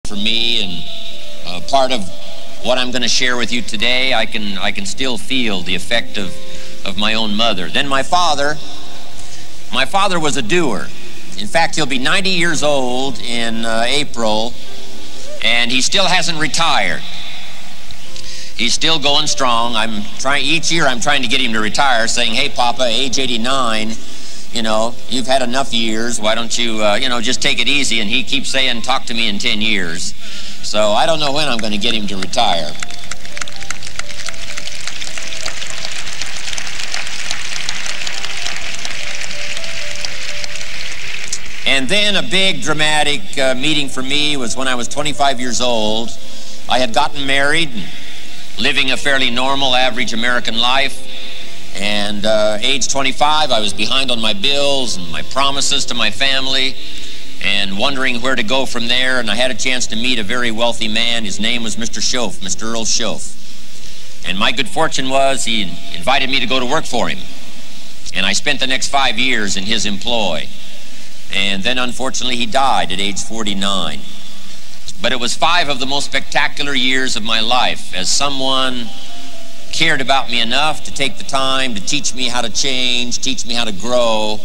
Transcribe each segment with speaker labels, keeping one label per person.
Speaker 1: for me, and part of what I'm going to share with you today, I can still feel the effect of my own mother. Then my father was a doer. In fact, he'll be 90 years old in April, and he still hasn't retired. He's still going strong. Each year I'm trying to get him to retire, saying, "Hey, Papa, age 89, you've had enough years. Why don't you, just take it easy?" And he keeps saying, "Talk to me in 10 years. So I don't know when I'm going to get him to retire. And then a big dramatic meeting for me was when I was 25 years old. I had gotten married, living a fairly normal, average American life. And age 25, I was behind on my bills and my promises to my family and wondering where to go from there. And I had a chance to meet a very wealthy man. His name was Mr. Schoaf, Mr. Earl Schoaf. And my good fortune was he invited me to go to work for him. And I spent the next 5 years in his employ. And then, unfortunately, he died at age 49. But it was 5 of the most spectacular years of my life, as someone cared about me enough to take the time to teach me how to change, teach me how to grow.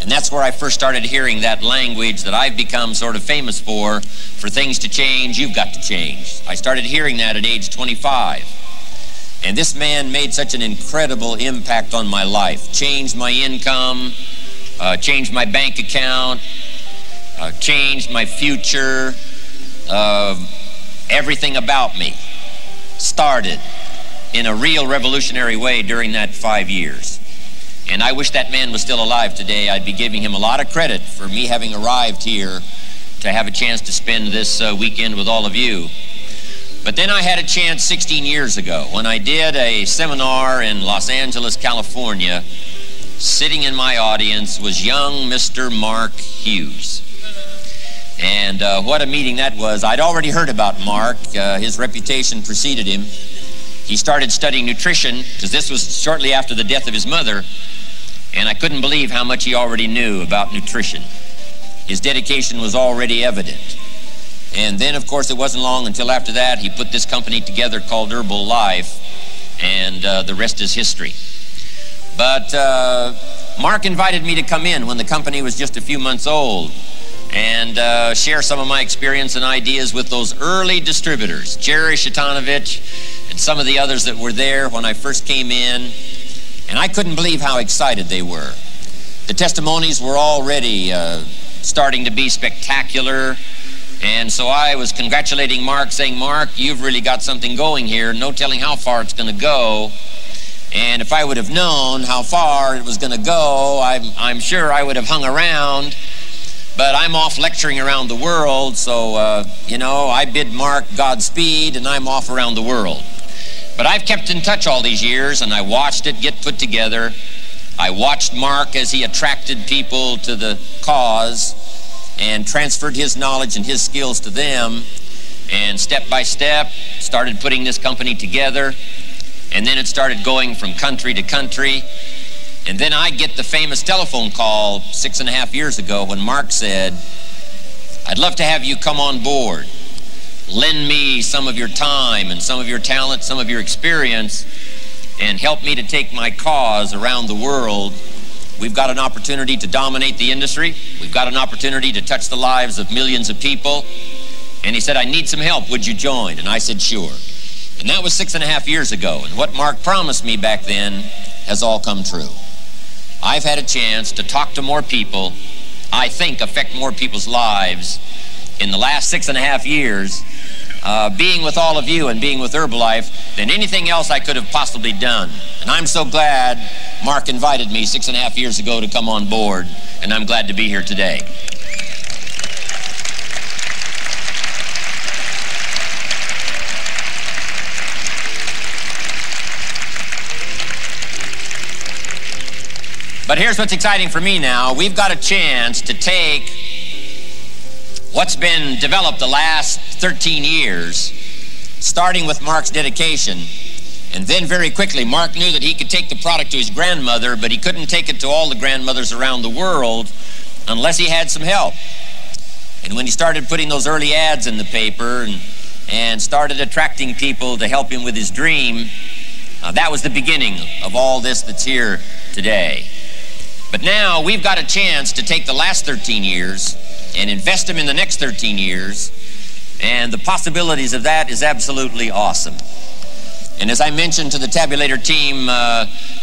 Speaker 1: And that's where I first started hearing that language that I've become sort of famous for things to change, you've got to change. I started hearing that at age 25. And this man made such an incredible impact on my life, changed my income, changed my bank account, changed my future. Everything about me started in a real revolutionary way during that 5 years. And I wish that man was still alive today. I'd be giving him a lot of credit for me having arrived here to have a chance to spend this weekend with all of you. But then I had a chance 16 years ago when I did a seminar in Los Angeles, California. Sitting in my audience was young Mr. Mark Hughes. And what a meeting that was. I'd already heard about Mark. His reputation preceded him. He started studying nutrition because this was shortly after the death of his mother, and I couldn't believe how much he already knew about nutrition. His dedication was already evident. And then, of course, it wasn't long until after that he put this company together called Herbal Life, and the rest is history. But Mark invited me to come in when the company was just a few months old and share some of my experience and ideas with those early distributors, Jerry Shatanovich and some of the others that were there when I first came in. And I couldn't believe how excited they were. The testimonies were already starting to be spectacular. And so I was congratulating Mark, saying, "Mark, you've really got something going here. No telling how far it's going to go. And if I would have known how far it was going to go, I'm sure I would have hung around. But I'm off lecturing around the world, so, I bid Mark Godspeed, and I'm off around the world." But I've kept in touch all these years, and I watched it get put together. I watched Mark as he attracted people to the cause and transferred his knowledge and his skills to them, and step by step started putting this company together. And then it started going from country to country. And then I get the famous telephone call 6.5 years ago when Mark said, "I'd love to have you come on board. Lend me some of your time and some of your talent, some of your experience, and help me to take my cause around the world. We've got an opportunity to dominate the industry. We've got an opportunity to touch the lives of millions of people." And he said, "I need some help. Would you join?" And I said, "Sure." And that was 6.5 years ago. And what Mark promised me back then has all come true. I've had a chance to talk to more people, I think affect more people's lives in the last 6.5 years, being with all of you and being with Herbalife, than anything else I could have possibly done. And I'm so glad Mark invited me 6.5 years ago to come on board, and I'm glad to be here today. But here's what's exciting for me now. We've got a chance to take what's been developed the last 13 years, starting with Mark's dedication, and then very quickly, Mark knew that he could take the product to his grandmother, but he couldn't take it to all the grandmothers around the world unless he had some help. And when he started putting those early ads in the paper and started attracting people to help him with his dream, that was the beginning of all this that's here today. But now we've got a chance to take the last 13 years and invest them in the next 13 years, and the possibilities of that is absolutely awesome. And as I mentioned to the Tabulator team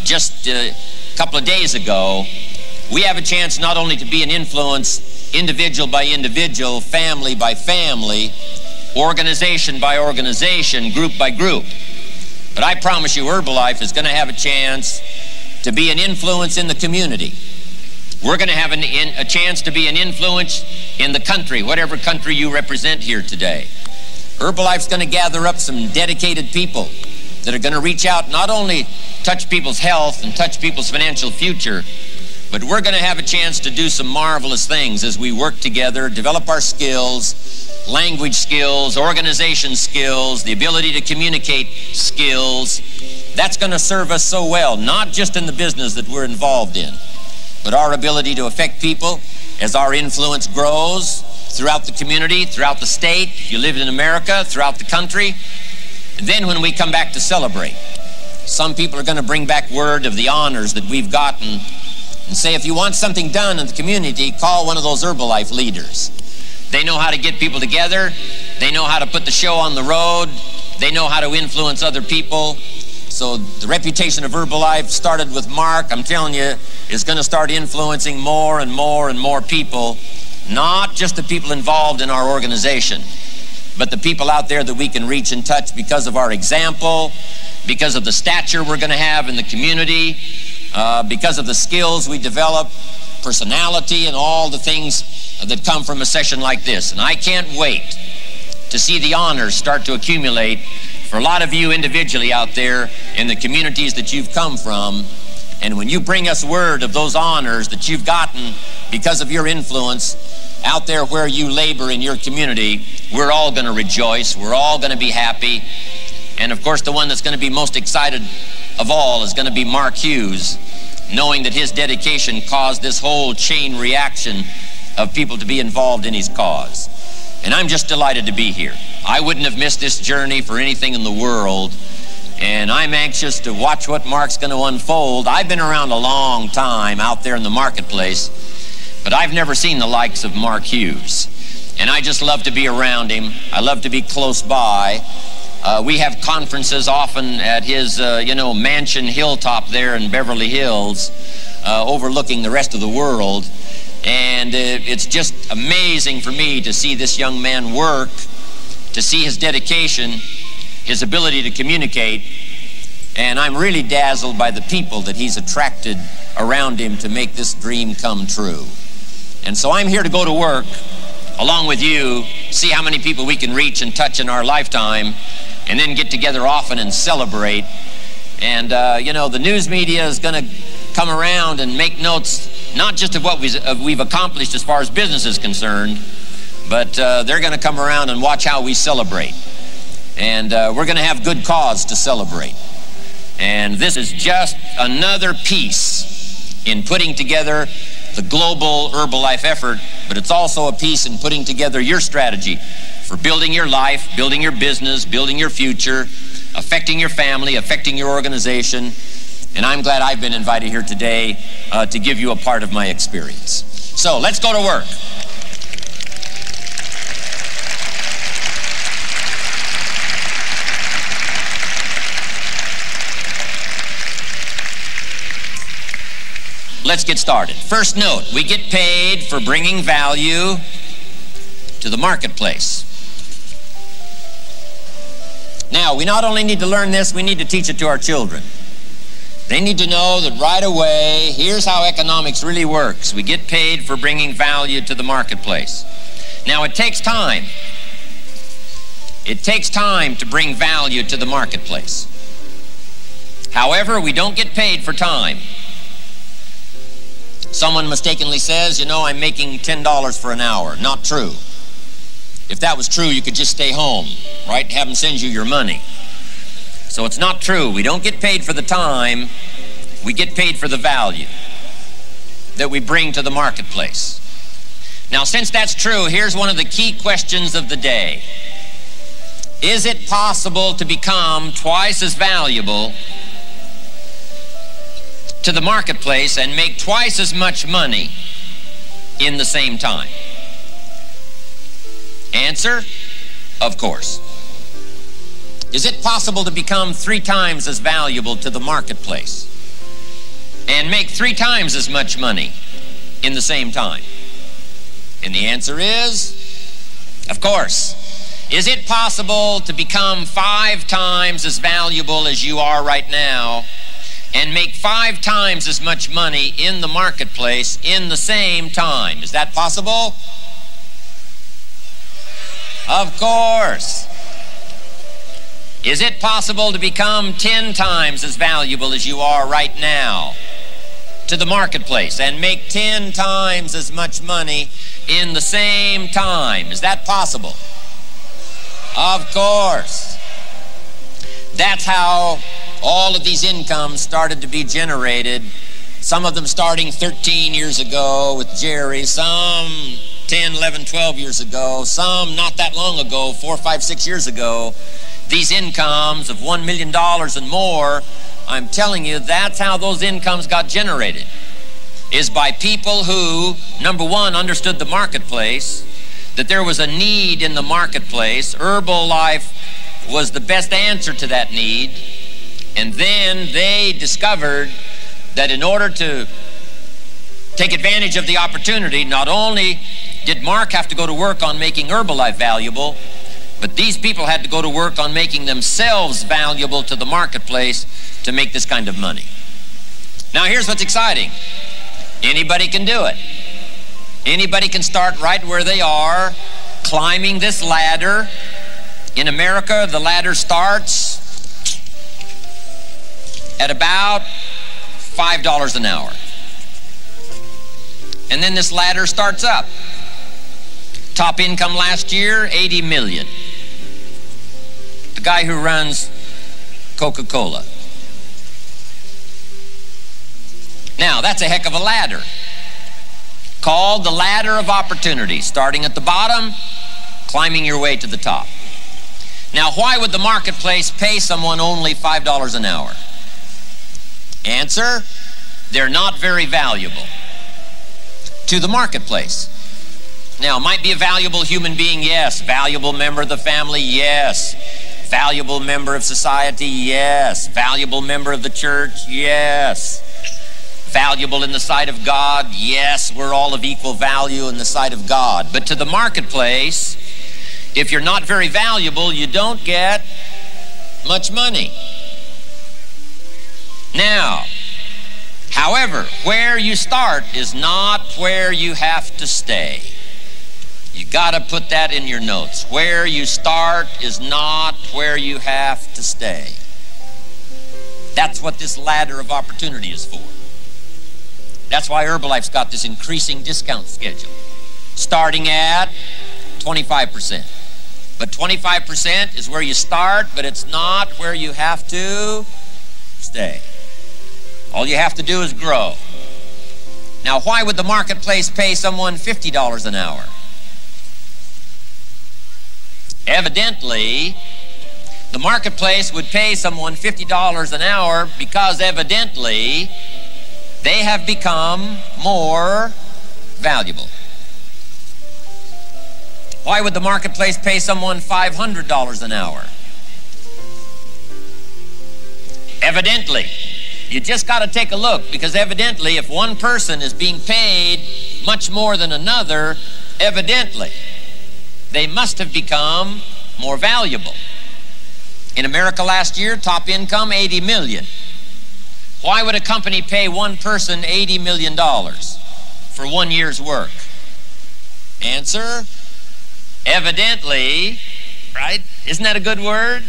Speaker 1: just a couple of days ago, we have a chance not only to be an influence individual by individual, family by family, organization by organization, group by group, but I promise you Herbalife is going to have a chance to be an influence in the community. We're going to have a chance to be an influence in the country, whatever country you represent here today. Herbalife's going to gather up some dedicated people that are going to reach out, not only touch people's health and touch people's financial future, but we're going to have a chance to do some marvelous things as we work together, develop our skills, language skills, organization skills, the ability to communicate skills. That's going to serve us so well, not just in the business that we're involved in, but our ability to affect people as our influence grows throughout the community, throughout the state, if you live in America, throughout the country. And then when we come back to celebrate, some people are going to bring back word of the honors that we've gotten and say, if you want something done in the community, call one of those Herbalife leaders. They know how to get people together. They know how to put the show on the road. They know how to influence other people. So the reputation of Herbalife started with Mark, I'm telling you, is going to start influencing more and more and more people, not just the people involved in our organization, but the people out there that we can reach and touch because of our example, because of the stature we're going to have in the community, because of the skills we develop, personality, and all the things that come from a session like this. And I can't wait to see the honors start to accumulate for a lot of you individually out there in the communities that you've come from. And when you bring us word of those honors that you've gotten because of your influence out there where you labor in your community, we're all going to rejoice. We're all going to be happy. And of course, the one that's going to be most excited of all is going to be Mark Hughes, knowing that his dedication caused this whole chain reaction of people to be involved in his cause. And I'm just delighted to be here. I wouldn't have missed this journey for anything in the world, and I'm anxious to watch what Mark's going to unfold. I've been around a long time out there in the marketplace, but I've never seen the likes of Mark Hughes. And I just love to be around him. I love to be close by. We have conferences often at his, mansion hilltop there in Beverly Hills, overlooking the rest of the world. And it's just amazing for me to see this young man work, to see his dedication, his ability to communicate. And I'm really dazzled by the people that he's attracted around him to make this dream come true. And so I'm here to go to work along with you, see how many people we can reach and touch in our lifetime, and then get together often and celebrate. And, the news media is going to come around and make notes, not just of what we've accomplished as far as business is concerned, but they're going to come around and watch how we celebrate. And we're going to have good cause to celebrate. And this is just another piece in putting together the global Herbalife effort, but it's also a piece in putting together your strategy for building your life, building your business, building your future, affecting your family, affecting your organization. And I'm glad I've been invited here today to give you a part of my experience. So let's go to work. Let's get started. First note, we get paid for bringing value to the marketplace. Now, we not only need to learn this, we need to teach it to our children. They need to know that right away, here's how economics really works. We get paid for bringing value to the marketplace. Now, it takes time. It takes time to bring value to the marketplace. However, we don't get paid for time. Someone mistakenly says, I'm making $10 for an hour. Not true. If that was true, you could just stay home, right? Have them send you your money. So it's not true. We don't get paid for the time. We get paid for the value that we bring to the marketplace. Now, since that's true, here's one of the key questions of the day. Is it possible to become twice as valuable to the marketplace and make twice as much money in the same time? Answer, of course. Is it possible to become 3 times as valuable to the marketplace and make 3 times as much money in the same time? And the answer is, of course. Is it possible to become 5 times as valuable as you are right now and make 5 times as much money in the marketplace in the same time? Is that possible? Of course. Is it possible to become 10 times as valuable as you are right now to the marketplace and make 10 times as much money in the same time? Is that possible? Of course. That's how all of these incomes started to be generated. Some of them starting 13 years ago with Jerry, some 10, 11, 12 years ago, some not that long ago, 4, 5, 6 years ago. These incomes of $1 million and more, I'm telling you, that's how those incomes got generated, is by people who, number one, understood the marketplace, that there was a need in the marketplace. Herbalife was the best answer to that need. And then they discovered that in order to take advantage of the opportunity, not only did Mark have to go to work on making Herbalife valuable, but these people had to go to work on making themselves valuable to the marketplace to make this kind of money. Now here's what's exciting. Anybody can do it. Anybody can start right where they are, climbing this ladder. In America, the ladder starts at about $5 an hour. And then this ladder starts up. Top income last year, $80 million. The guy who runs Coca-Cola. Now, that's a heck of a ladder, called the ladder of opportunity, starting at the bottom, climbing your way to the top. Now, why would the marketplace pay someone only $5 an hour? Answer, they're not very valuable to the marketplace. Now, might be a valuable human being, yes. Valuable member of the family, yes. Valuable member of society, yes. Valuable member of the church, yes. Valuable in the sight of God, yes. We're all of equal value in the sight of God. But to the marketplace, if you're not very valuable, you don't get much money. Now, however, where you start is not where you have to stay. You got to put that in your notes. Where you start is not where you have to stay. That's what this ladder of opportunity is for. That's why Herbalife's got this increasing discount schedule, starting at 25%. But 25% is where you start, but it's not where you have to stay. All you have to do is grow. Now, why would the marketplace pay someone $50 an hour? Evidently, the marketplace would pay someone $50 an hour because evidently they have become more valuable. Why would the marketplace pay someone $500 an hour? Evidently, you just got to take a look, because evidently if one person is being paid much more than another, evidently they must have become more valuable. In America last year, top income, $80 million. Why would a company pay one person $80 million for 1 year's work? Answer, evidently, right? Isn't that a good word?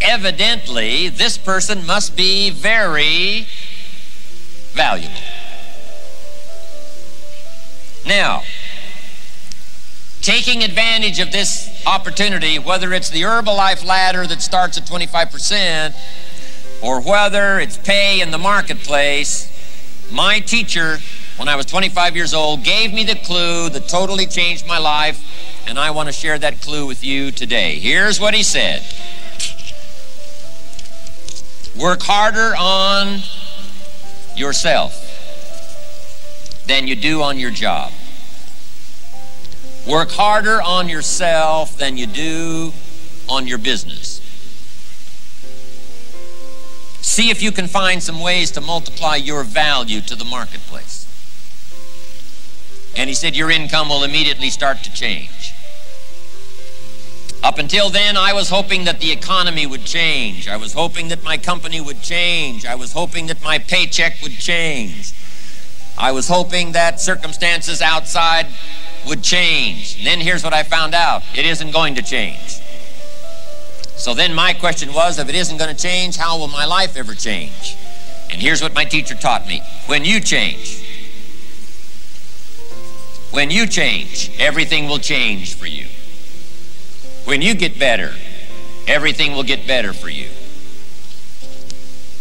Speaker 1: Evidently, this person must be very valuable. Now, taking advantage of this opportunity, whether it's the Herbalife ladder that starts at 25%, or whether it's pay in the marketplace, my teacher when I was 25 years old, gave me the clue that totally changed my life, and I want to share that clue with you today. Here's what he said. Work harder on yourself than you do on your job. Work harder on yourself than you do on your business. See if you can find some ways to multiply your value to the marketplace. And he said your income will immediately start to change. Up until then, I was hoping that the economy would change. I was hoping that my company would change. I was hoping that my paycheck would change. I was hoping that circumstances outside would change. And then here's what I found out. It isn't going to change. So then my question was, if it isn't going to change, how will my life ever change? And here's what my teacher taught me. When you change, everything will change for you. When you get better, everything will get better for you.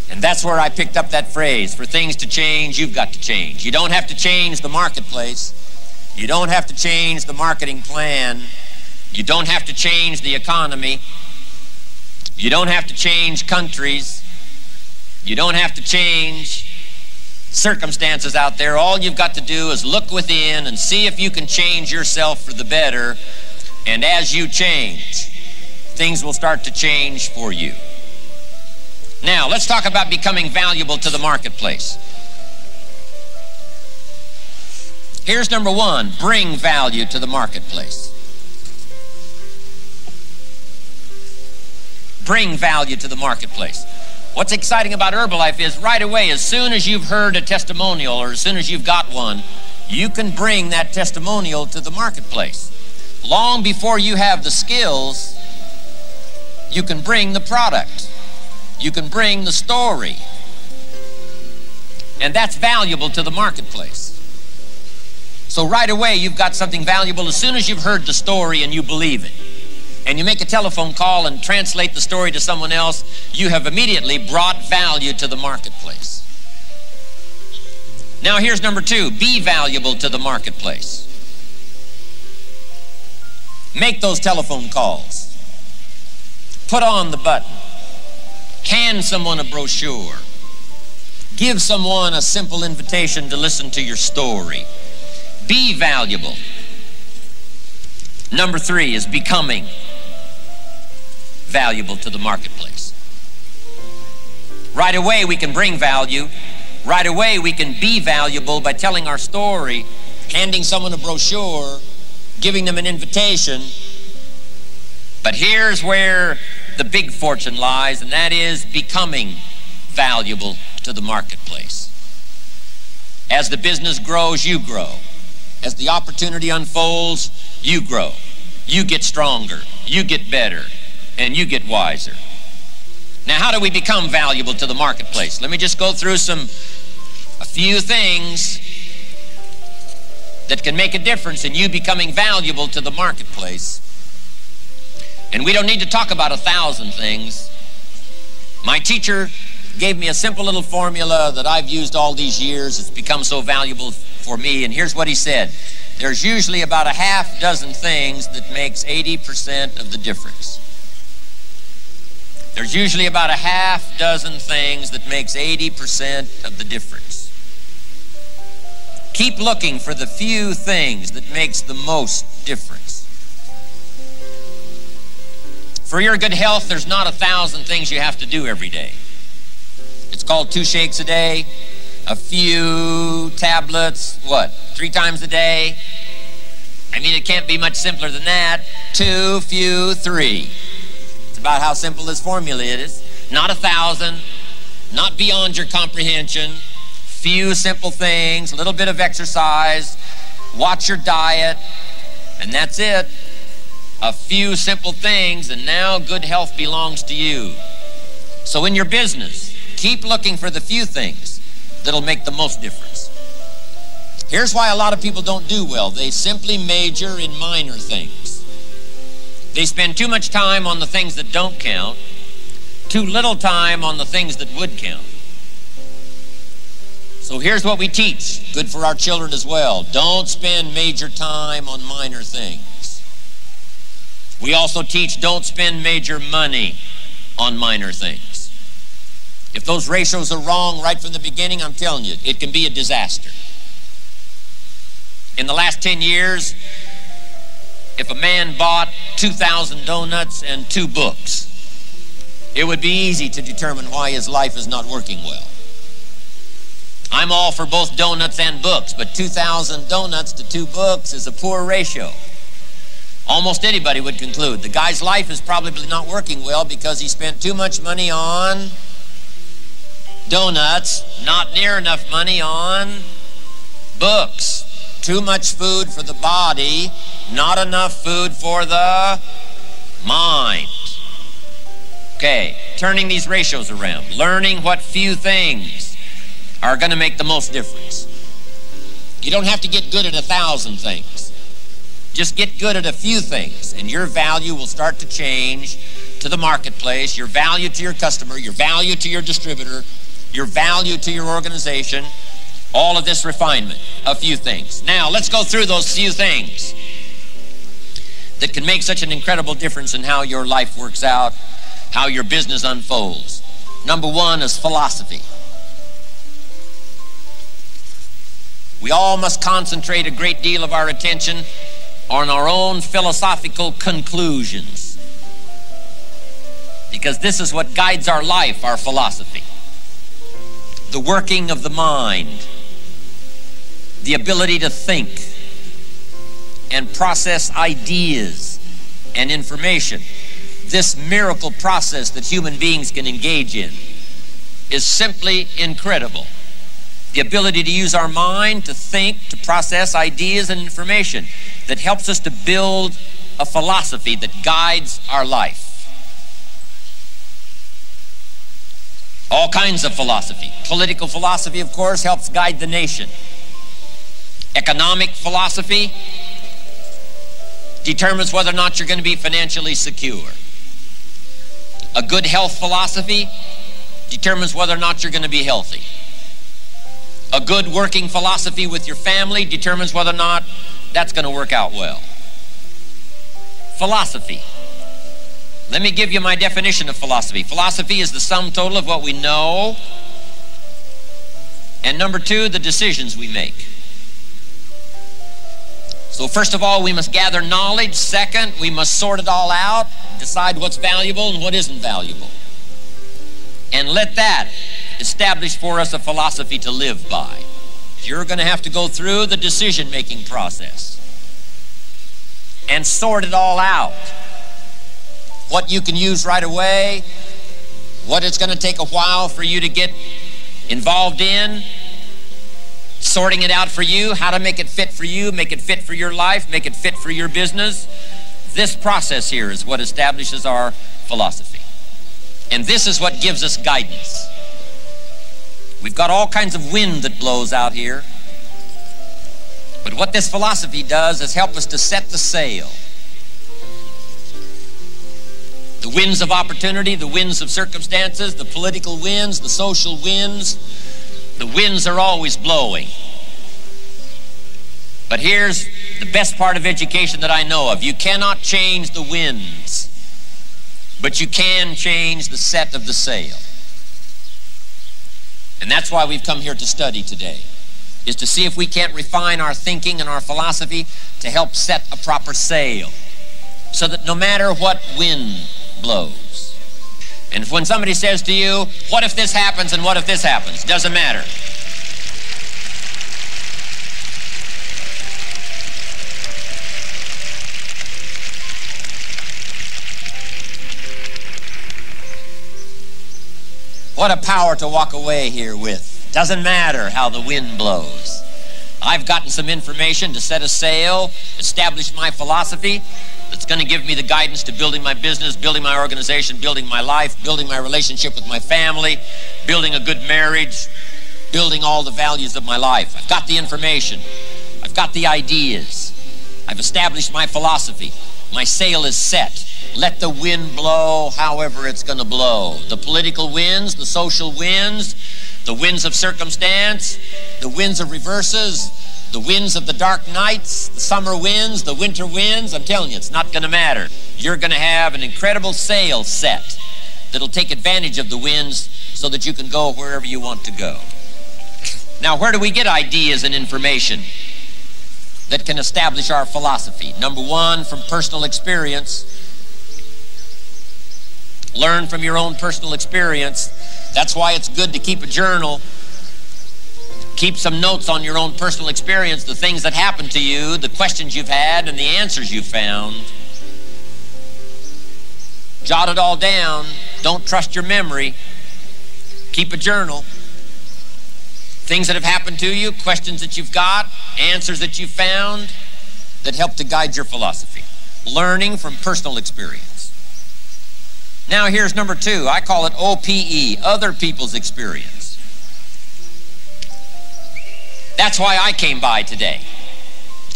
Speaker 1: And that's where I picked up that phrase, for things to change, you've got to change. You don't have to change the marketplace. You don't have to change the marketing plan. You don't have to change the economy. You don't have to change countries. You don't have to change circumstances out there. All you've got to do is look within and see if you can change yourself for the better. And as you change, things will start to change for you. Now, let's talk about becoming valuable to the marketplace. Here's number one, bring value to the marketplace. Bring value to the marketplace. What's exciting about Herbalife is right away, as soon as you've heard a testimonial or as soon as you've got one, you can bring that testimonial to the marketplace. Long before you have the skills, you can bring the product. You can bring the story. And that's valuable to the marketplace. So right away, you've got something valuable as soon as you've heard the story and you believe it. And you make a telephone call and translate the story to someone else, you have immediately brought value to the marketplace. Now here's number two, be valuable to the marketplace. Make those telephone calls. Put on the button. Hand someone a brochure. Give someone a simple invitation to listen to your story. Be valuable. Number three is becoming valuable to the marketplace. Right away we can bring value. Right away we can be valuable by telling our story, handing someone a brochure, giving them an invitation. But here's where the big fortune lies, and that is becoming valuable to the marketplace. As the business grows, you grow. As the opportunity unfolds, you grow. You get stronger, you get better, and you get wiser. Now, how do we become valuable to the marketplace? Let me just go through a few things that can make a difference in you becoming valuable to the marketplace. And we don't need to talk about 1,000 things. My teacher gave me a simple little formula that I've used all these years. It's become so valuable for me. And here's what he said. There's usually about a half dozen things that makes 80% of the difference. There's usually about a half dozen things that makes 80% of the difference. Keep looking for the few things that makes the most difference. For your good health, there's not 1,000 things you have to do every day. It's called 2 shakes a day, a few tablets, 3 times a day? I mean, it can't be much simpler than that. 2, few, 3. It's about how simple this formula is. Not 1,000, not beyond your comprehension. Few simple things, a little bit of exercise, watch your diet, and that's it. A few simple things, and now good health belongs to you. So in your business, keep looking for the few things that'll make the most difference. Here's why a lot of people don't do well. They simply major in minor things. They spend too much time on the things that don't count, too little time on the things that would count. So here's what we teach, good for our children as well. Don't spend major time on minor things. We also teach don't spend major money on minor things. If those ratios are wrong right from the beginning, I'm telling you, it can be a disaster. In the last 10 years, if a man bought 2,000 donuts and 2 books, it would be easy to determine why his life is not working well. I'm all for both donuts and books, but 2,000 donuts to 2 books is a poor ratio. Almost anybody would conclude the guy's life is probably not working well because he spent too much money on donuts, not near enough money on books. Too much food for the body, not enough food for the mind. Okay, turning these ratios around, learning what few things are going to make the most difference. You don't have to get good at 1,000 things. Just get good at a few things, and your value will start to change to the marketplace, your value to your customer, your value to your distributor, your value to your organization, all of this refinement, a few things. Now, let's go through those few things that can make such an incredible difference in how your life works out, how your business unfolds. Number 1 is philosophy. We all must concentrate a great deal of our attention on our own philosophical conclusions, because this is what guides our life, our philosophy. The working of the mind, the ability to think and process ideas and information. This miracle process that human beings can engage in is simply incredible. The ability to use our mind to think, to process ideas and information that helps us to build a philosophy that guides our life. All kinds of philosophy. Political philosophy, of course, helps guide the nation. Economic philosophy determines whether or not you're going to be financially secure. A good health philosophy determines whether or not you're going to be healthy. A good working philosophy with your family determines whether or not that's going to work out well. Philosophy. Let me give you my definition of philosophy. Philosophy is the sum total of what we know, and number 2, the decisions we make. So first of all, we must gather knowledge. Second, we must sort it all out, decide what's valuable and what isn't valuable, and let that establish for us a philosophy to live by. You're going to have to go through the decision-making process and sort it all out. What you can use right away, what it's going to take a while for you to get involved in, sorting it out for you, how to make it fit for you, make it fit for your life, make it fit for your business. This process here is what establishes our philosophy. And this is what gives us guidance. We've got all kinds of wind that blows out here. But what this philosophy does is help us to set the sail. The winds of opportunity, the winds of circumstances, the political winds, the social winds, the winds are always blowing. But here's the best part of education that I know of. You cannot change the winds, but you can change the set of the sail. And that's why we've come here to study today, is to see if we can't refine our thinking and our philosophy to help set a proper sail, so that no matter what wind blows. And when somebody says to you, what if this happens and what if this happens? Doesn't matter. What a power to walk away here with. Doesn't matter how the wind blows. I've gotten some information to set a sail, establish my philosophy that's going to give me the guidance to building my business, building my organization, building my life, building my relationship with my family, building a good marriage, building all the values of my life. I've got the information. I've got the ideas. I've established my philosophy. My sail is set. Let the wind blow however it's going to blow. The political winds, the social winds, The winds of circumstance, the winds of reverses, the winds of the dark nights, the summer winds, the winter winds, I'm telling you, it's not going to matter. You're going to have an incredible sail set that'll take advantage of the winds so that you can go wherever you want to go. Now, where do we get ideas and information that can establish our philosophy? Number one, from personal experience. Learn from your own personal experience. That's why it's good to keep a journal. Keep some notes on your own personal experience, the things that happened to you, the questions you've had, and the answers you've found. Jot it all down. Don't trust your memory. Keep a journal. Things that have happened to you, questions that you've got, answers that you've found that help to guide your philosophy. Learning from personal experience. Now here's number two. I call it OPE, other people's experience. That's why I came by today.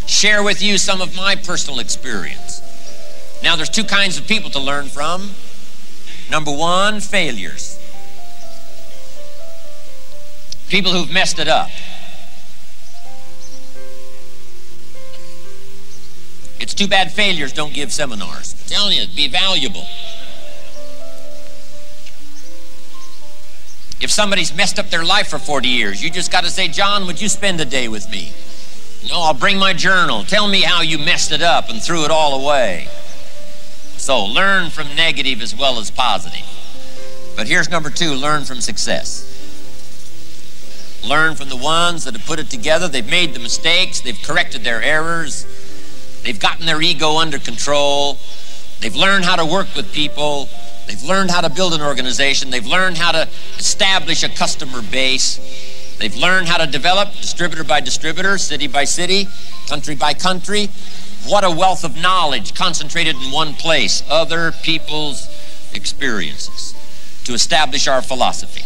Speaker 1: Share with you some of my personal experience. Now there's two kinds of people to learn from. Number one, failures. People who've messed it up. It's too bad failures don't give seminars. I'm telling you, it'd be valuable. If somebody's messed up their life for 40 years, you just got to say, John, would you spend a day with me? No, I'll bring my journal. Tell me how you messed it up and threw it all away. So learn from negative as well as positive. But here's number two, learn from success. Learn from the ones that have put it together. They've made the mistakes. They've corrected their errors. They've gotten their ego under control. They've learned how to work with people. They've learned how to build an organization. They've learned how to establish a customer base. They've learned how to develop distributor by distributor, city by city, country by country. What a wealth of knowledge concentrated in one place. Other people's experiences to establish our philosophy.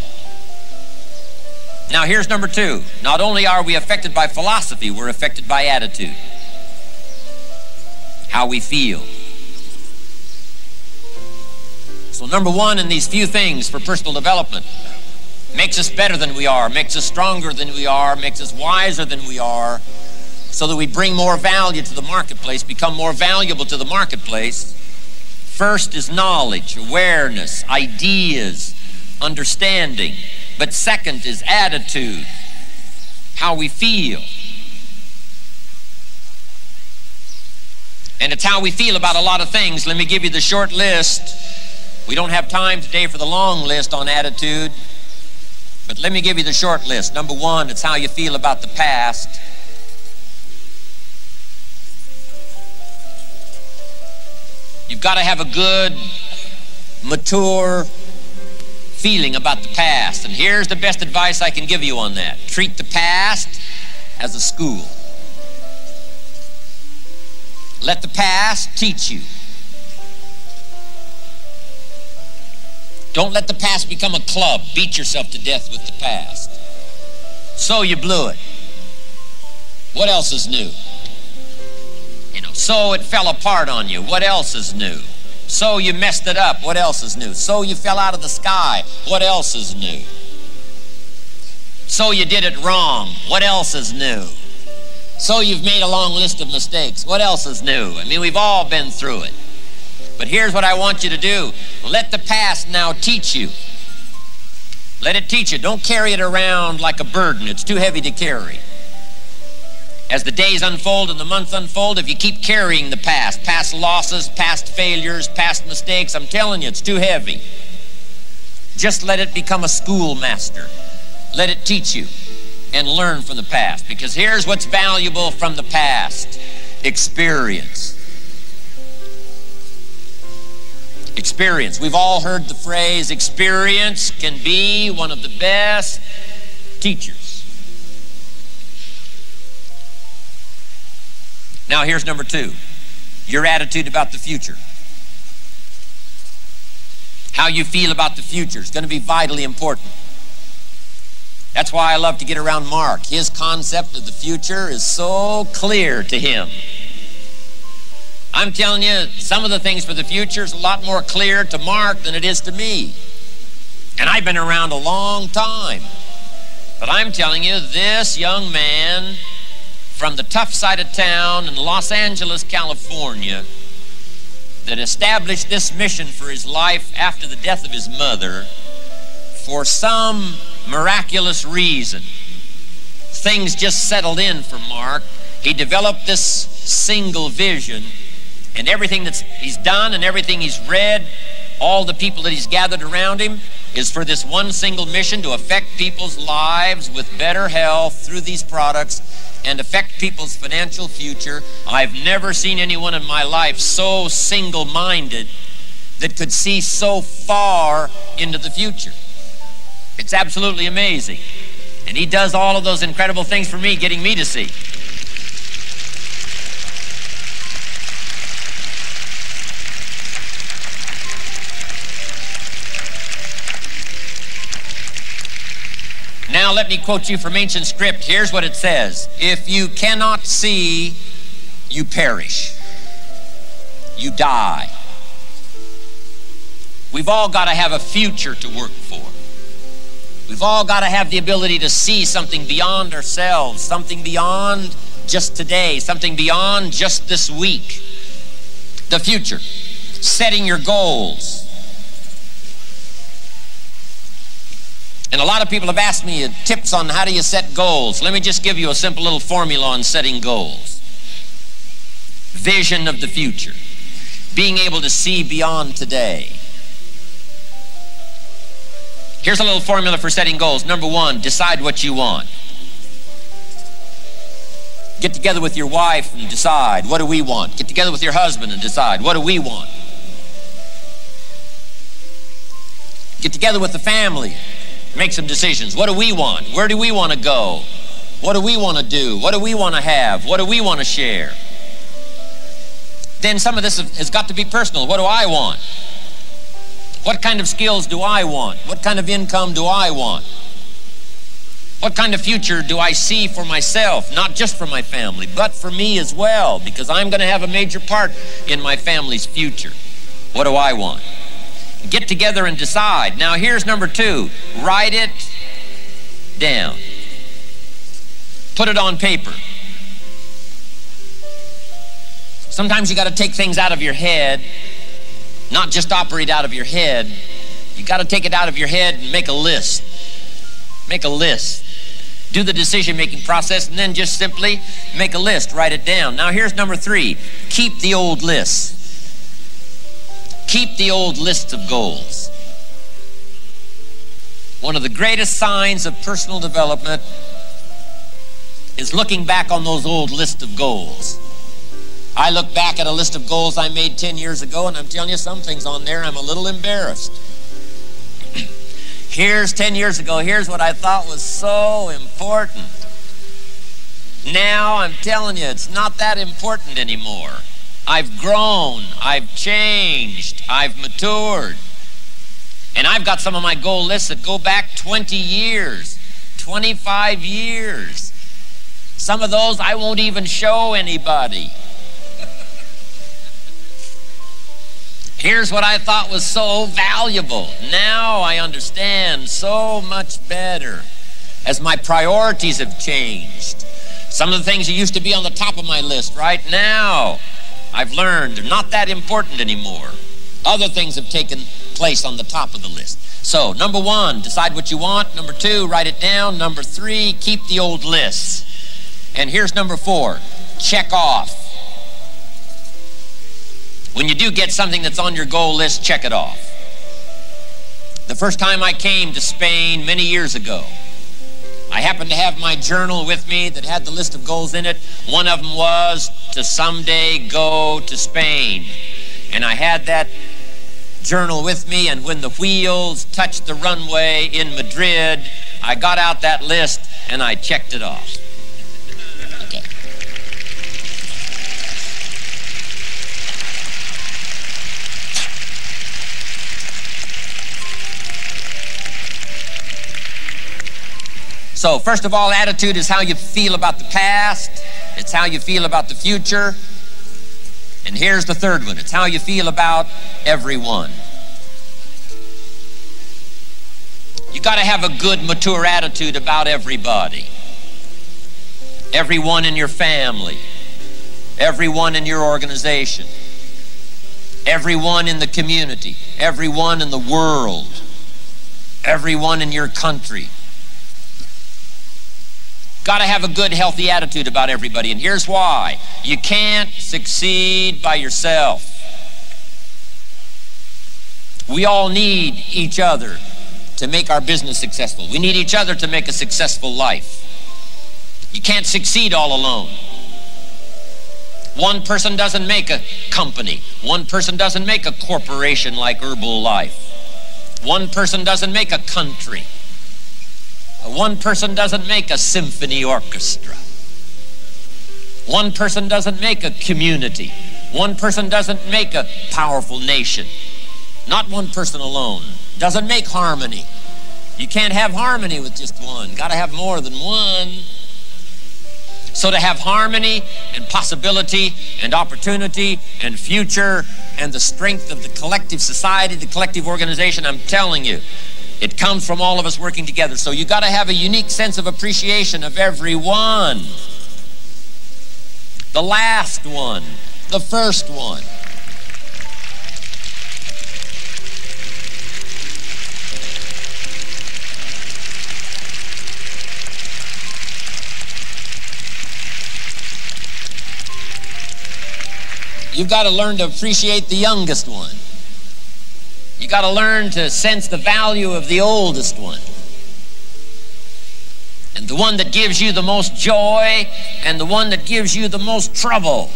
Speaker 1: Now here's number two. Not only are we affected by philosophy, we're affected by attitude. How we feel. So number one in these few things for personal development, makes us better than we are, makes us stronger than we are, makes us wiser than we are, so that we bring more value to the marketplace, become more valuable to the marketplace. First is knowledge, awareness, ideas, understanding. But second is attitude, how we feel. And it's how we feel about a lot of things. Let me give you the short list. We don't have time today for the long list on attitude, but let me give you the short list. Number one, it's how you feel about the past. You've got to have a good, mature feeling about the past. And here's the best advice I can give you on that. Treat the past as a school. Let the past teach you. Don't let the past become a club. Beat yourself to death with the past. So you blew it. What else is new? So it fell apart on you. What else is new? So you messed it up. What else is new? So you fell out of the sky. What else is new? So you did it wrong. What else is new? So you've made a long list of mistakes. What else is new? I mean, we've all been through it. But here's what I want you to do. Let the past now teach you. Let it teach you. Don't carry it around like a burden. It's too heavy to carry. As the days unfold and the months unfold, if you keep carrying the past losses, past failures, past mistakes, I'm telling you, it's too heavy. Just let it become a schoolmaster. Let it teach you and learn from the past. Because here's what's valuable from the past. Experience. Experience. We've all heard the phrase, experience can be one of the best teachers. Now here's number two, your attitude about the future. How you feel about the future is going to be vitally important. That's why I love to get around Mark. His concept of the future is so clear to him. I'm telling you, some of the things for the future is a lot more clear to Mark than it is to me. And I've been around a long time. But I'm telling you, this young man from the tough side of town in Los Angeles, California, that established this mission for his life after the death of his mother, for some miraculous reason, things just settled in for Mark. He developed this single vision, and everything that he's done and everything he's read, all the people that he's gathered around him, is for this one single mission to affect people's lives with better health through these products and affect people's financial future. I've never seen anyone in my life so single-minded that could see so far into the future. It's absolutely amazing. And he does all of those incredible things for me, getting me to see. Now let me quote you from ancient script. Here's what it says. If you cannot see, you perish. You die. We've all got to have a future to work for. We've all got to have the ability to see something beyond ourselves, something beyond just today, something beyond just this week. The future. Setting your goals. And a lot of people have asked me tips on how do you set goals. Let me just give you a simple little formula on setting goals. Vision of the future. Being able to see beyond today. Here's a little formula for setting goals. Number one, decide what you want. Get together with your wife and decide, what do we want? Get together with your husband and decide, what do we want? Get together with the family. Make some decisions. What do we want? Where do we want to go? What do we want to do? What do we want to have? What do we want to share? Then some of this has got to be personal. What do I want? What kind of skills do I want? What kind of income do I want? What kind of future do I see for myself? Not just for my family, but for me as well, because I'm going to have a major part in my family's future. What do I want? Get together and decide. Now here's number two. Write it down. Put it on paper. Sometimes you got to take things out of your head, not just operate out of your head. You got to take it out of your head and make a list. Make a list. Do the decision-making process and then just simply make a list. Write it down. Now here's number three. Keep the old lists. Keep the old list of goals. One of the greatest signs of personal development is looking back on those old list of goals. I look back at a list of goals I made 10 years ago, and I'm telling you, some things on there I'm a little embarrassed. Here's 10 years ago, here's what I thought was so important. Now I'm telling you, it's not that important anymore. I've grown, I've changed, I've matured. And I've got some of my goal lists that go back 20 years, 25 years. Some of those I won't even show anybody. Here's what I thought was so valuable. Now I understand so much better as my priorities have changed. Some of the things that used to be on the top of my list right now, I've learned they're not that important anymore. Other things have taken place on the top of the list. So, number one, decide what you want. Number two, write it down. Number three, keep the old lists. And here's number four, check off. When you do get something that's on your goal list, check it off. The first time I came to Spain many years ago, I happened to have my journal with me that had the list of goals in it. One of them was to someday go to Spain. And I had that journal with me, and when the wheels touched the runway in Madrid, I got out that list and I checked it off. Okay. So first of all, attitude is how you feel about the past. It's how you feel about the future. And here's the third one. It's how you feel about everyone. You got to have a good, mature attitude about everybody. Everyone in your family, everyone in your organization, everyone in the community, everyone in the world, everyone in your country. Got to have a good, healthy attitude about everybody. And here's why. You can't succeed by yourself. We all need each other to make our business successful. We need each other to make a successful life. You can't succeed all alone. One person doesn't make a company. One person doesn't make a corporation like Herbalife. One person doesn't make a country. One person doesn't make a symphony orchestra. One person doesn't make a community. One person doesn't make a powerful nation. Not one person alone. Doesn't make harmony. You can't have harmony with just one. Got to have more than one. So to have harmony and possibility and opportunity and future and the strength of the collective society, the collective organization, I'm telling you, it comes from all of us working together. So you got to have a unique sense of appreciation of everyone. The last one, the first one. You've got to learn to appreciate the youngest one. You've got to learn to sense the value of the oldest one. And the one that gives you the most joy and the one that gives you the most trouble.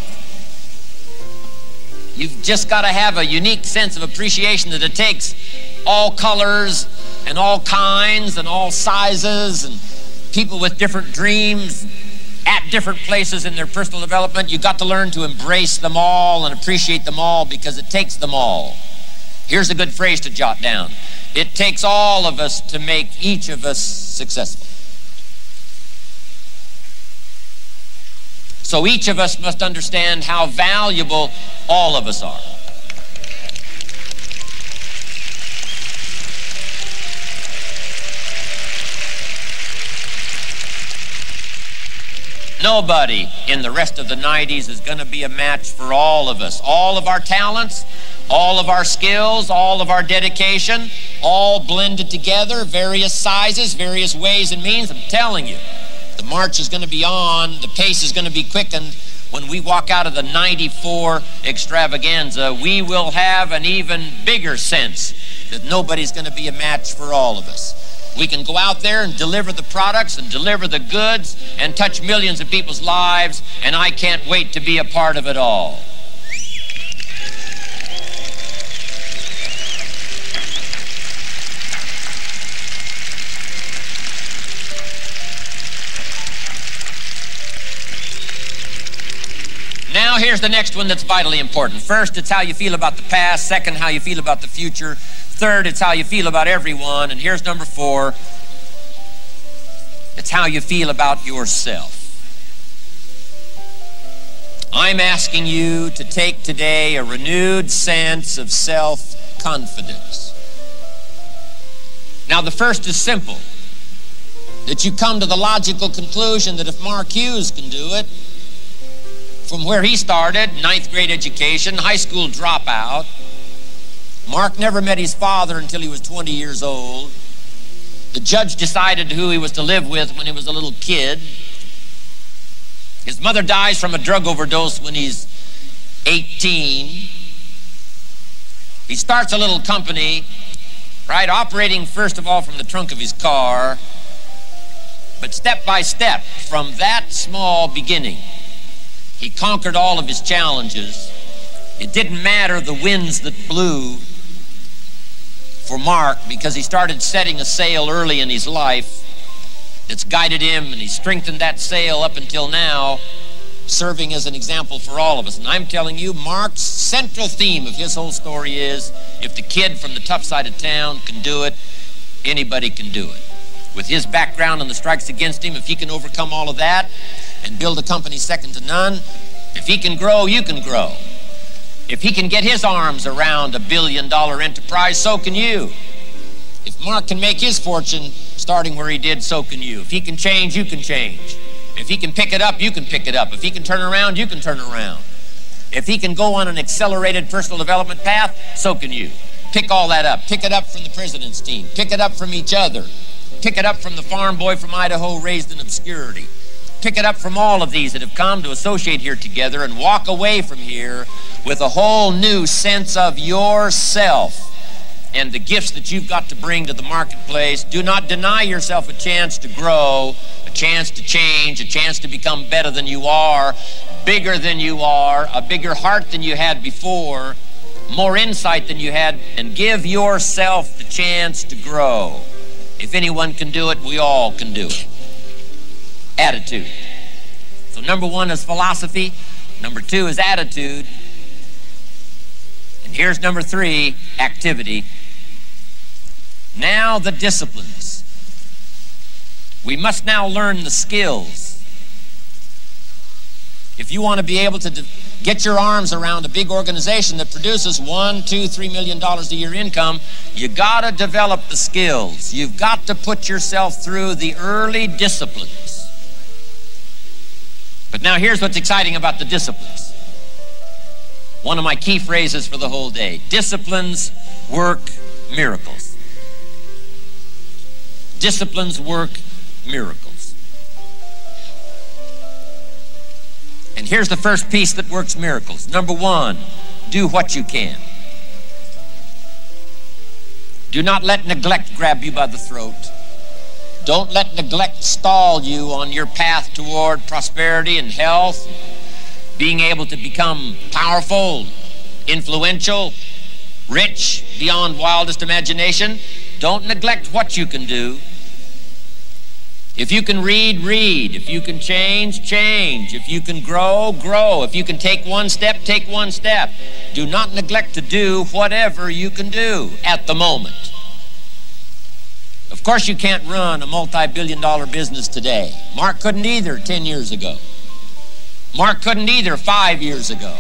Speaker 1: You've just got to have a unique sense of appreciation that it takes all colors and all kinds and all sizes and people with different dreams at different places in their personal development. You've got to learn to embrace them all and appreciate them all because it takes them all. Here's a good phrase to jot down. It takes all of us to make each of us successful. So each of us must understand how valuable all of us are. Nobody in the rest of the 90s is going to be a match for all of us. All of our talents, all of our skills, all of our dedication, all blended together, various sizes, various ways and means. I'm telling you, the march is going to be on, the pace is going to be quickened. When we walk out of the 94 extravaganza, we will have an even bigger sense that nobody's going to be a match for all of us. We can go out there and deliver the products and deliver the goods and touch millions of people's lives, and I can't wait to be a part of it all. Now here's the next one that's vitally important. First, it's how you feel about the past. Second, how you feel about the future. Third, it's how you feel about everyone. And here's number 4. It's how you feel about yourself. I'm asking you to take today a renewed sense of self-confidence. Now, the first is simple. That you come to the logical conclusion that if Mark Hughes can do it, from where he started, 9th grade education, high school dropout, Mark never met his father until he was 20 years old. The judge decided who he was to live with when he was a little kid. His mother dies from a drug overdose when he's 18. He starts a little company, right, operating first of all from the trunk of his car, but step by step, from that small beginning, he conquered all of his challenges. It didn't matter the winds that blew for Mark, because he started setting a sail early in his life that's guided him, and he strengthened that sail up until now, serving as an example for all of us. And I'm telling you, Mark's central theme of his whole story is, if the kid from the tough side of town can do it, anybody can do it. With his background and the strikes against him, if he can overcome all of that and build a company second to none, if he can grow, you can grow. If he can get his arms around $1 billion enterprise, so can you. If Mark can make his fortune starting where he did, so can you. If he can change, you can change. If he can pick it up, you can pick it up. If he can turn around, you can turn around. If he can go on an accelerated personal development path, so can you. Pick all that up. Pick it up from the president's team. Pick it up from each other. Pick it up from the farm boy from Idaho raised in obscurity. Pick it up from all of these that have come to associate here together and walk away from here with a whole new sense of yourself and the gifts that you've got to bring to the marketplace. Do not deny yourself a chance to grow, a chance to change, a chance to become better than you are, bigger than you are, a bigger heart than you had before, more insight than you had, and give yourself the chance to grow. If anyone can do it, we all can do it. Attitude. So number one is philosophy. Number two is attitude. And here's number three, activity. Now the disciplines. We must now learn the skills. If you want to be able to get your arms around a big organization that produces $1, $2, $3 million a year income, you got to develop the skills. You've got to put yourself through the early disciplines. But now here's what's exciting about the disciplines. One of my key phrases for the whole day. Disciplines work miracles. Disciplines work miracles. And here's the first piece that works miracles. Number one, do what you can. Do not let neglect grab you by the throat. Don't let neglect stall you on your path toward prosperity and health, being able to become powerful, influential, rich beyond wildest imagination. Don't neglect what you can do. If you can read, read. If you can change, change. If you can grow, grow. If you can take one step, take one step. Do not neglect to do whatever you can do at the moment. Of course, you can't run a multi-billion-dollar business today. Mark couldn't either 10 years ago. Mark couldn't either 5 years ago.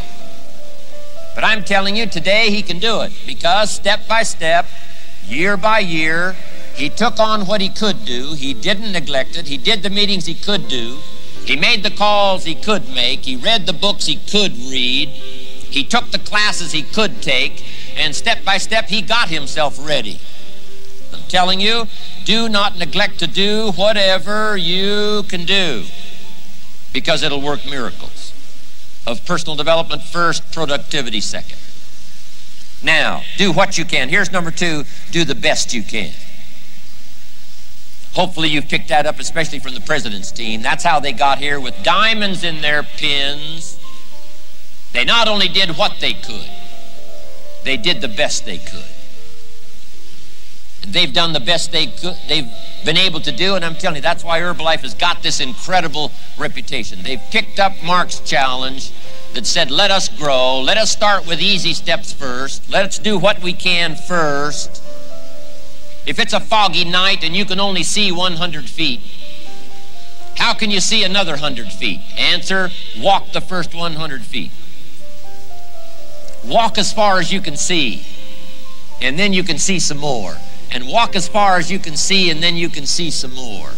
Speaker 1: But I'm telling you, today he can do it because step by step, year by year, he took on what he could do. He didn't neglect it. He did the meetings he could do. He made the calls he could make. He read the books he could read. He took the classes he could take. And step by step, he got himself ready. I'm telling you, do not neglect to do whatever you can do because it'll work miracles. Of personal development first, productivity second. Now, do what you can. Here's number two, do the best you can. Hopefully you've picked that up, especially from the president's team. That's how they got here, with diamonds in their pins. They not only did what they could, they did the best they could. And they've done the best they've been able to do, and I'm telling you, that's why Herbalife has got this incredible reputation. They've picked up Mark's challenge that said, let us grow, let us start with easy steps first, let's do what we can first. If it's a foggy night and you can only see 100 feet, how can you see another 100 feet? Answer, walk the first 100 feet. Walk as far as you can see, and then you can see some more. And walk as far as you can see, and then you can see some more.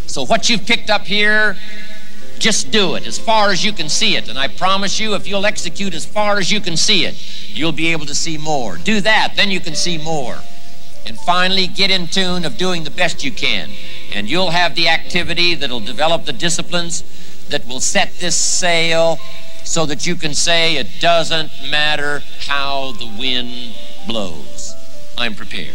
Speaker 1: So what you've picked up here, just do it as far as you can see it. And I promise you, if you'll execute as far as you can see it, you'll be able to see more. Do that, then you can see more. And finally, get in tune of doing the best you can. And you'll have the activity that'll develop the disciplines that will set this sail so that you can say, it doesn't matter how the wind blows. I'm prepared.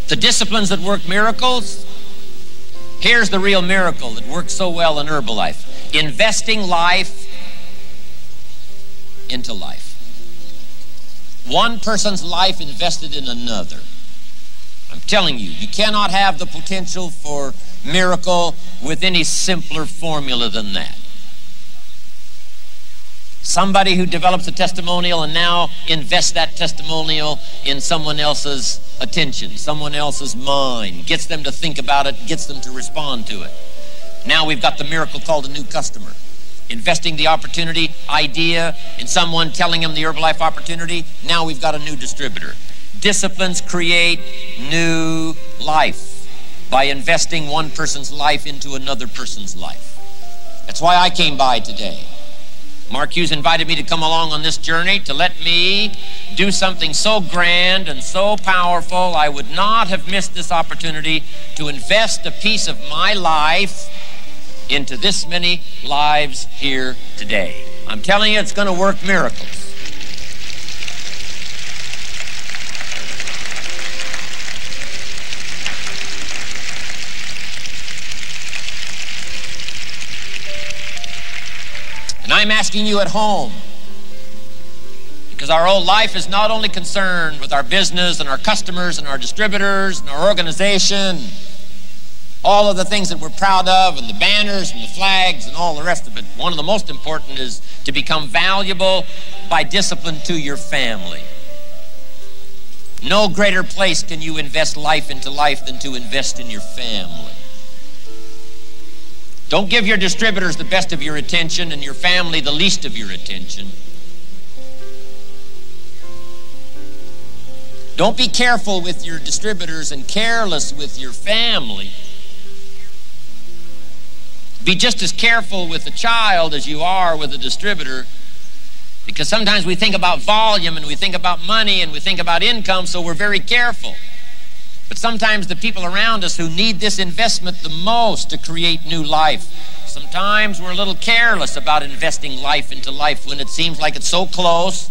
Speaker 1: The disciplines that work miracles, here's the real miracle that works so well in Herbalife. Investing life into life. One person's life invested in another. I'm telling you, you cannot have the potential for miracle with any simpler formula than that. Somebody who develops a testimonial and now invests that testimonial in someone else's attention, someone else's mind, gets them to think about it, gets them to respond to it. Now we've got the miracle called a new customer. Investing the opportunity, idea, in someone telling them the Herbalife opportunity, now we've got a new distributor. Disciplines create new life by investing one person's life into another person's life. That's why I came by today. Mark Hughes invited me to come along on this journey to let me do something so grand and so powerful. I would not have missed this opportunity to invest a piece of my life into this many lives here today. I'm telling you, it's going to work miracles. And I'm asking you at home, because our whole life is not only concerned with our business and our customers and our distributors and our organization, all of the things that we're proud of and the banners and the flags and all the rest of it. One of the most important is to become valuable by discipline to your family. No greater place can you invest life into life than to invest in your family. Don't give your distributors the best of your attention and your family the least of your attention. Don't be careful with your distributors and careless with your family. Be just as careful with a child as you are with a distributor, because sometimes we think about volume and we think about money and we think about income, so we're very careful. But sometimes the people around us who need this investment the most to create new life, sometimes we're a little careless about investing life into life when it seems like it's so close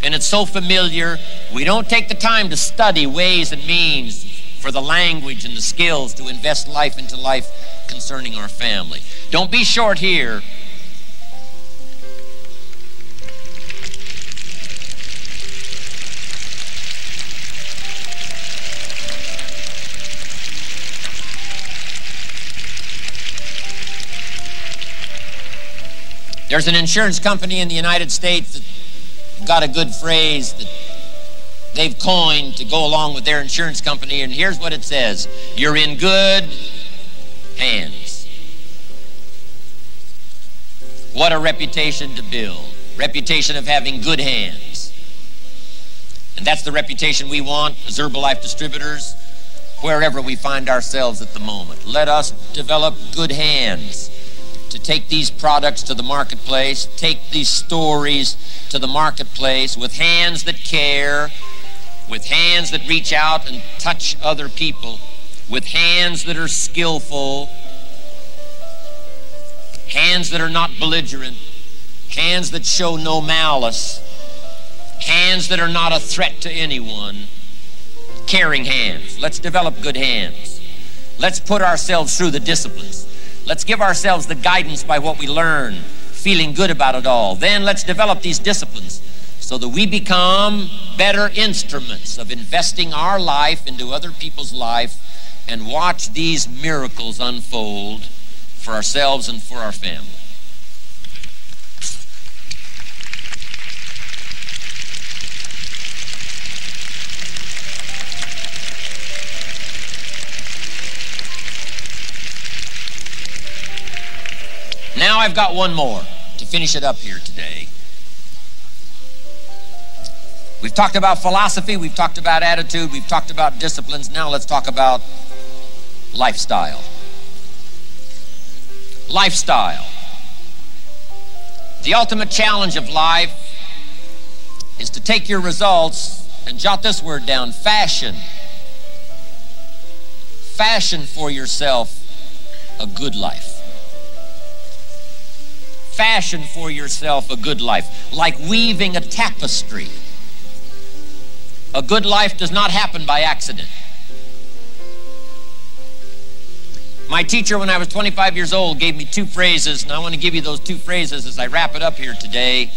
Speaker 1: and it's so familiar. We don't take the time to study ways and means for the language and the skills to invest life into life concerning our family. Don't be short here. There's an insurance company in the United States that got a good phrase that they've coined to go along with their insurance company, and here's what it says: you're in good hands. What a reputation to build. Reputation of having good hands. And that's the reputation we want as Herbalife distributors, wherever we find ourselves at the moment. Let us develop good hands to take these products to the marketplace, take these stories to the marketplace with hands that care, with hands that reach out and touch other people, with hands that are skillful, hands that are not belligerent, hands that show no malice, hands that are not a threat to anyone, caring hands. Let's develop good hands. Let's put ourselves through the disciplines. Let's give ourselves the guidance by what we learn, feeling good about it all. Then let's develop these disciplines so that we become better instruments of investing our life into other people's life and watch these miracles unfold for ourselves and for our family. Now I've got one more to finish it up here today. We've talked about philosophy, we've talked about attitude, we've talked about disciplines. Now let's talk about lifestyle. Lifestyle. The ultimate challenge of life is to take your results and jot this word down: fashion. Fashion for yourself a good life. Fashion for yourself a good life, like weaving a tapestry. A good life does not happen by accident. My teacher, when I was 25 years old, gave me two phrases, and I want to give you those two phrases as I wrap it up here today.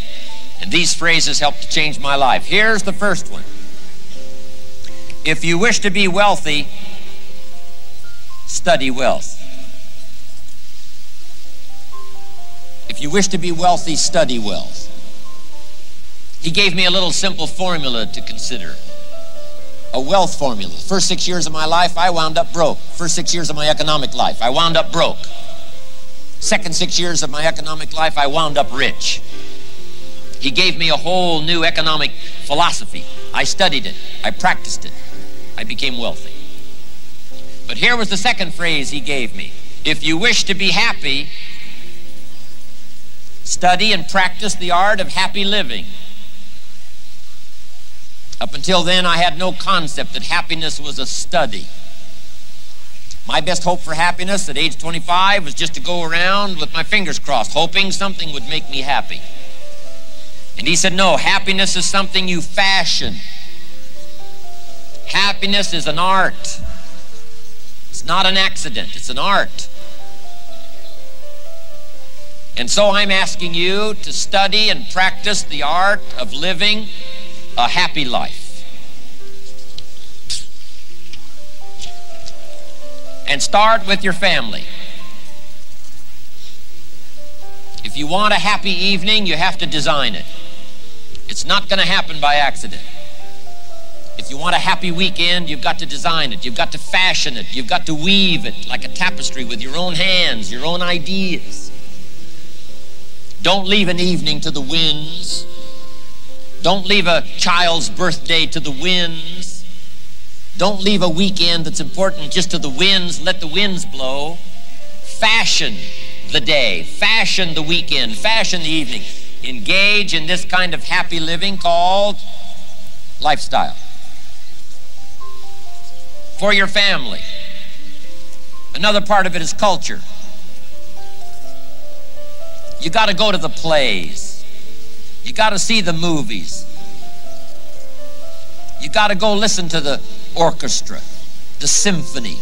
Speaker 1: And these phrases helped to change my life. Here's the first one: if you wish to be wealthy, study wealth. If you wish to be wealthy, study wealth. He gave me a little simple formula to consider. A wealth formula. First 6 years of my life, I wound up broke. First 6 years of my economic life, I wound up broke. Second 6 years of my economic life, I wound up rich. He gave me a whole new economic philosophy. I studied it. I practiced it. I became wealthy. But here was the second phrase he gave me. If you wish to be happy, study and practice the art of happy living. Up until then, I had no concept that happiness was a study. My best hope for happiness at age 25 was just to go around with my fingers crossed, hoping something would make me happy. And he said, no, happiness is something you fashion. Happiness is an art. It's not an accident, it's an art. And so I'm asking you to study and practice the art of living a happy life. And start with your family. If you want a happy evening, you have to design it. It's not going to happen by accident. If you want a happy weekend, you've got to design it. You've got to fashion it. You've got to weave it like a tapestry with your own hands, your own ideas. Don't leave an evening to the winds. Don't leave a child's birthday to the winds. Don't leave a weekend that's important just to the winds. Let the winds blow. Fashion the day. Fashion the weekend. Fashion the evening. Engage in this kind of happy living called lifestyle. For your family. Another part of it is culture. You got to go to the plays. You got to see the movies. You got to go listen to the orchestra, the symphony.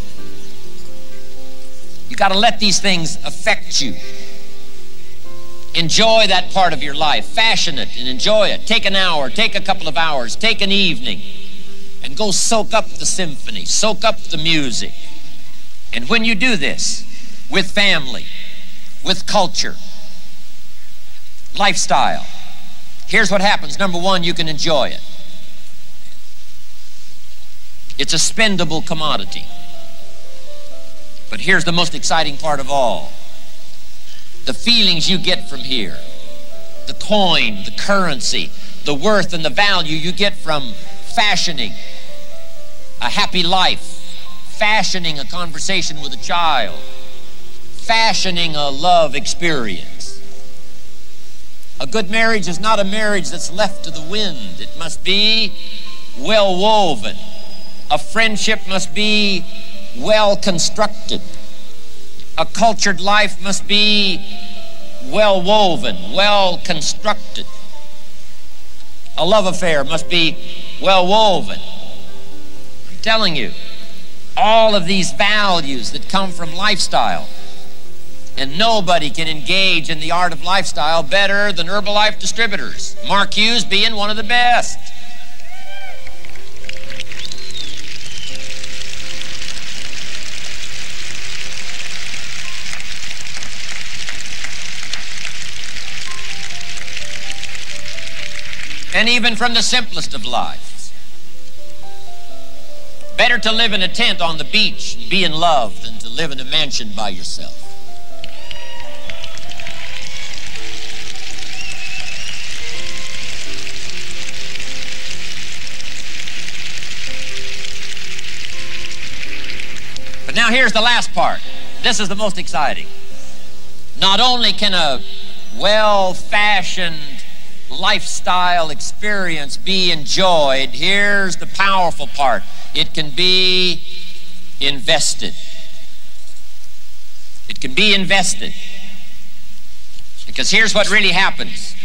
Speaker 1: You got to let these things affect you. Enjoy that part of your life. Fashion it and enjoy it. Take an hour, take a couple of hours, take an evening, and go soak up the symphony, soak up the music. And when you do this with family, with culture, lifestyle, here's what happens. Number one, you can enjoy it. It's a spendable commodity. But here's the most exciting part of all. The feelings you get from here, the coin, the currency, the worth and the value you get from fashioning a happy life, fashioning a conversation with a child, fashioning a love experience. A good marriage is not a marriage that's left to the wind. It must be well woven. A friendship must be well constructed. A cultured life must be well woven, well constructed. A love affair must be well woven. I'm telling you, all of these values that come from lifestyle, and nobody can engage in the art of lifestyle better than Herbalife distributors, Mark Hughes being one of the best. And even from the simplest of lives. Better to live in a tent on the beach and be in love than to live in a mansion by yourself. But now here's the last part. This is the most exciting. Not only can a well-fashioned lifestyle experience be enjoyed, here's the powerful part. It can be invested. It can be invested. Because here's what really happens.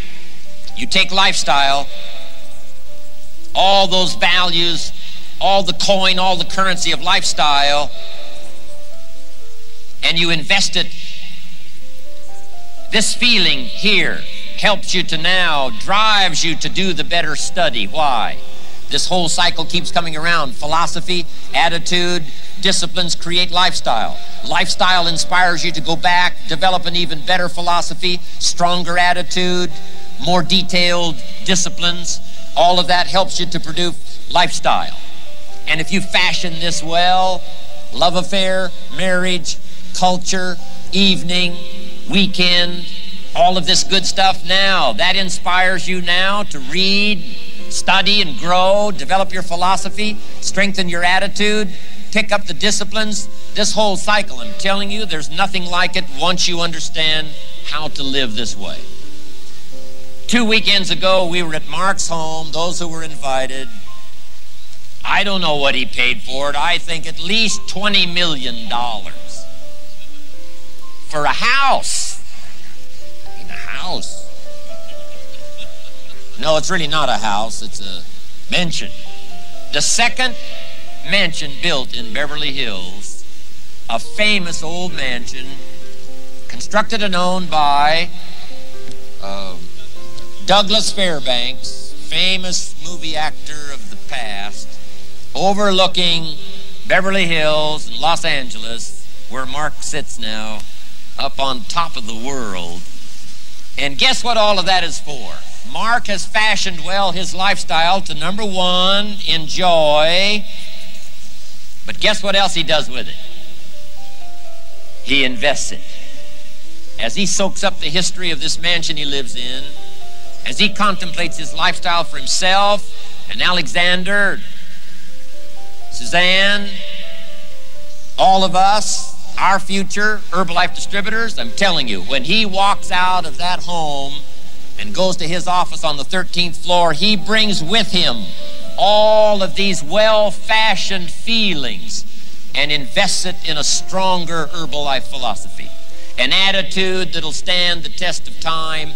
Speaker 1: You take lifestyle, all those values, all the coin, all the currency of lifestyle, and you invest it. This feeling here helps you to now, drives you to do the better study. Why? This whole cycle keeps coming around. Philosophy, attitude, disciplines create lifestyle. Lifestyle inspires you to go back, develop an even better philosophy, stronger attitude, more detailed disciplines. All of that helps you to produce lifestyle. And if you fashion this well, love affair, marriage, culture, evening, weekend, all of this good stuff now, that inspires you now to read, study and grow, develop your philosophy, strengthen your attitude, pick up the disciplines. This whole cycle, I'm telling you, there's nothing like it once you understand how to live this way. 2 weekends ago, we were at Mark's home, those who were invited. I don't know what he paid for it. I think at least $20 million for a house. I mean, a house. No, it's really not a house. It's a mansion. The second mansion built in Beverly Hills, a famous old mansion, constructed and owned by Douglas Fairbanks, famous movie actor of the past, overlooking Beverly Hills and Los Angeles, where Mark sits now, up on top of the world. And guess what all of that is for? Mark has fashioned well his lifestyle to, number one, enjoy. But guess what else he does with it? He invests it. As he soaks up the history of this mansion he lives in, as he contemplates his lifestyle for himself and Alexander, Suzanne, all of us, our future Herbalife distributors, I'm telling you, when he walks out of that home and goes to his office on the 13th floor, he brings with him all of these well-fashioned feelings and invests it in a stronger Herbalife philosophy, an attitude that'll stand the test of time,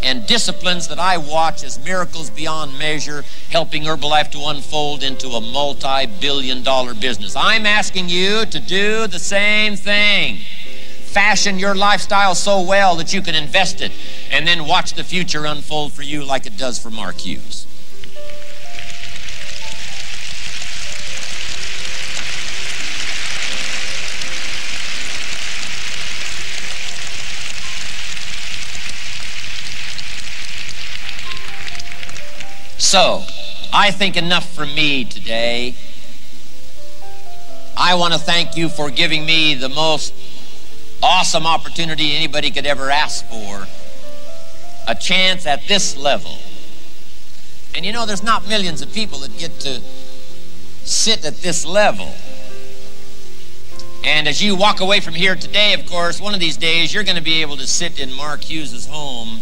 Speaker 1: and disciplines that I watch as miracles beyond measure, helping Herbalife to unfold into a multi-billion-dollar business. I'm asking you to do the same thing. Fashion your lifestyle so well that you can invest it, and then watch the future unfold for you like it does for Mark Hughes. So, I think enough from me today. I want to thank you for giving me the most awesome opportunity anybody could ever ask for, a chance at this level. And you know, there's not millions of people that get to sit at this level. And as you walk away from here today, of course, one of these days you're going to be able to sit in Mark Hughes's home.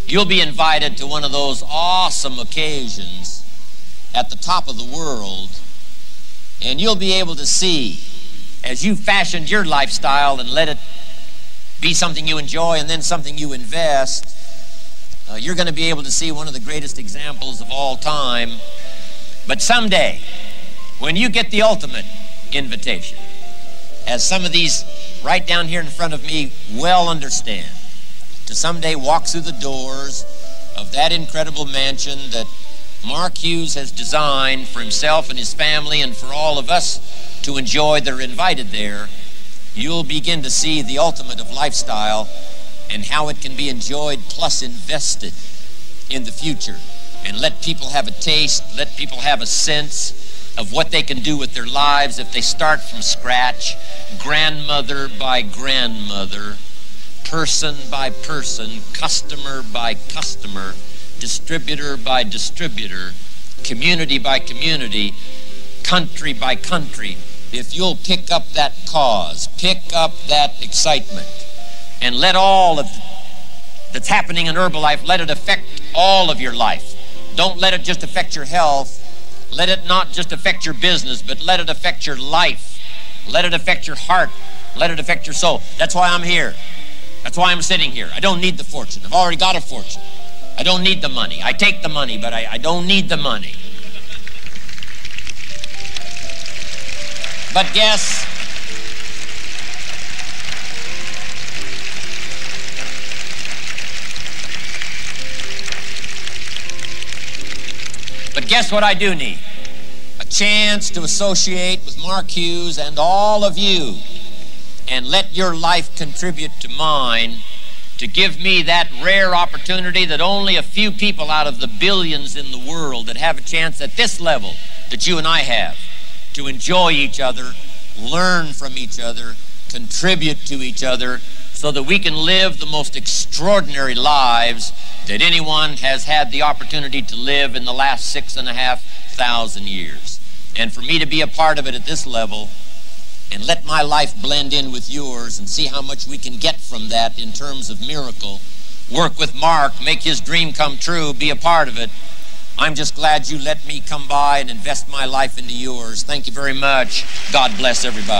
Speaker 1: You'll be invited to one of those awesome occasions at the top of the world, and you'll be able to see, as you fashioned your lifestyle and let it be something you enjoy and then something you invest, you're going to be able to see one of the greatest examples of all time. But someday, when you get the ultimate invitation, as some of these right down here in front of me well understand, to someday walk through the doors of that incredible mansion that Mark Hughes has designed for himself and his family and for all of us to enjoy that are invited there, you'll begin to see the ultimate of lifestyle and how it can be enjoyed plus invested in the future. And let people have a taste, let people have a sense of what they can do with their lives if they start from scratch, grandmother by grandmother, person by person, customer by customer, distributor by distributor, community by community, country by country. If you'll pick up that cause, pick up that excitement, and let all of that's happening in Herbalife, let it affect all of your life. Don't let it just affect your health. Let it not just affect your business, but let it affect your life. Let it affect your heart. Let it affect your soul. That's why I'm here. That's why I'm sitting here. I don't need the fortune. I've already got a fortune. I don't need the money. I take the money, but I don't need the money. But guess what I do need? A chance to associate with Mark Hughes and all of you and let your life contribute to mine to give me that rare opportunity that only a few people out of the billions in the world that have a chance at this level that you and I have to enjoy each other, learn from each other, contribute to each other, so that we can live the most extraordinary lives that anyone has had the opportunity to live in the last 6,500 years. And for me to be a part of it at this level and let my life blend in with yours and see how much we can get from that in terms of miracle, work with Mark, make his dream come true, be a part of it. I'm just glad you let me come by and invest my life into yours. Thank you very much. God bless everybody.